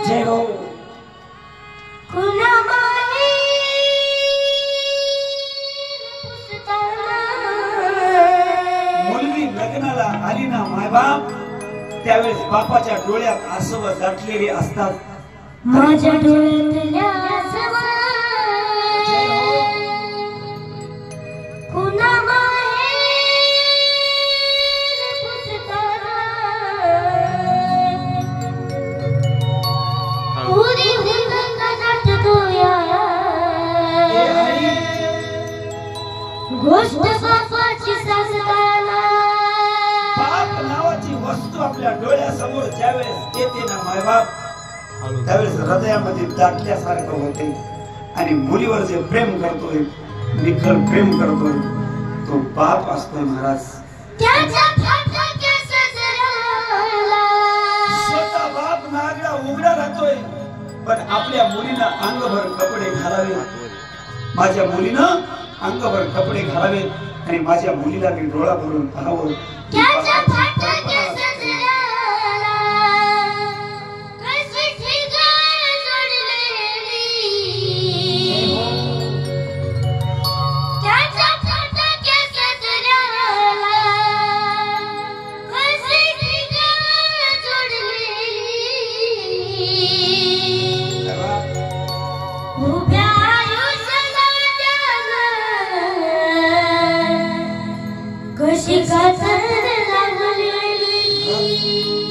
जय हो मुलगी लग्नाला आली ना मायबाप त्यावेळेस बापाच्या डोळ्यात आसव दाटलेली असतात माझ्या डोळ्यातल्या आसव पुन्हा गोष्ट बापाची सांगताना बाप नावाची वस्तू आपल्या डोळ्यासमोर ज्यावेळेस येते ना मायबाप त्यावेळेस हृदयामध्ये दाटल्यासारखं होते आणि मुलीवर जे प्रेम करतोय निखळ प्रेम करतोय तो बाप असतोय महाराज स्वतः बाप नागडा उघडा राहतोय पण आपल्या मुलीला अंगभर कपडे घालावे माझ्या मुलीनं अंगभर कपडे घालावेत आणि माझ्या मुलीला मी डोळा भरून पाहावं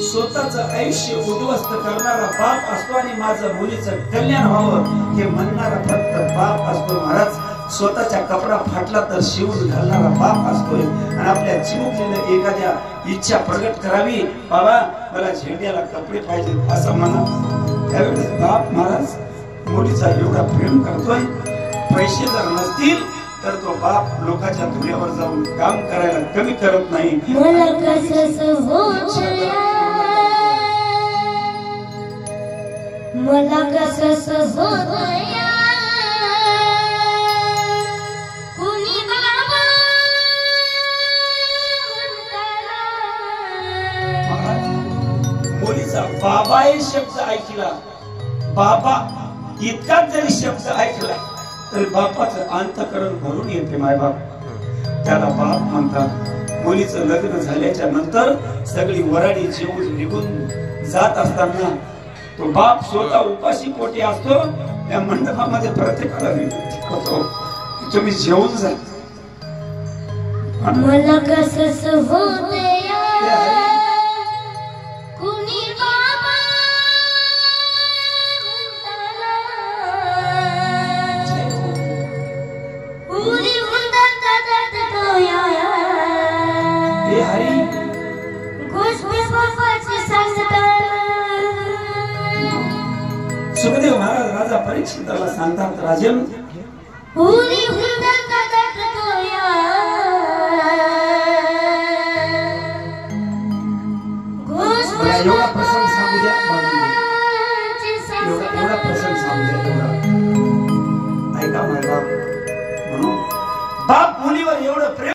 स्वतःचं आयुष्य उद्ध्वस्त करणारा बाप असतो आणि माझं मुलीचं कल्याण व्हावं हे म्हणणारा फक्त बाप असतो महाराज स्वतःच्या कपडा फाटला तर शिवून घालणारा बाप असतोय आणि आपल्या चिमुकलीने एखाद्या इच्छा प्रगट करावी बाबा मला झेंड्याला कपडे पाहिजे असं म्हणा त्यावेळेस बाप महाराज मुलीचा एवढा प्रेम करतोय पैसे जर नसतील तर तो बाप लोकांच्या धुऱ्यावर जाऊन काम करायला कमी करत नाही मला कसं होतया कुणी बाबा मुलीचा बाबा हे शब्द ऐकला बाबा इतकाच जरी शब्द ऐकला तरी बापाचं अंतःकरण भरून येते मायबाप त्याला बाप म्हणतात मुलीचं लग्न झाल्याच्या नंतर सगळी वराडी जेवून निघून जात असताना तो बाप स्वतः उपाशी पोटी असतो त्या मंडपामध्ये प्रत्येकाला विनंती करतो तुम्ही जेवून जा मला कसं होतया कुणी बाबा पुरी हे हरी गोष्ट बापाची सांगताना सुखदेव महाराज राजा परीक्षिताला सांगतात राजन एवढा प्रसंग सांगू द्या एवढा प्रसंग सांगू द्या एवढा ऐका माझा म्हणून बाप मुलीवर एवढं प्रेम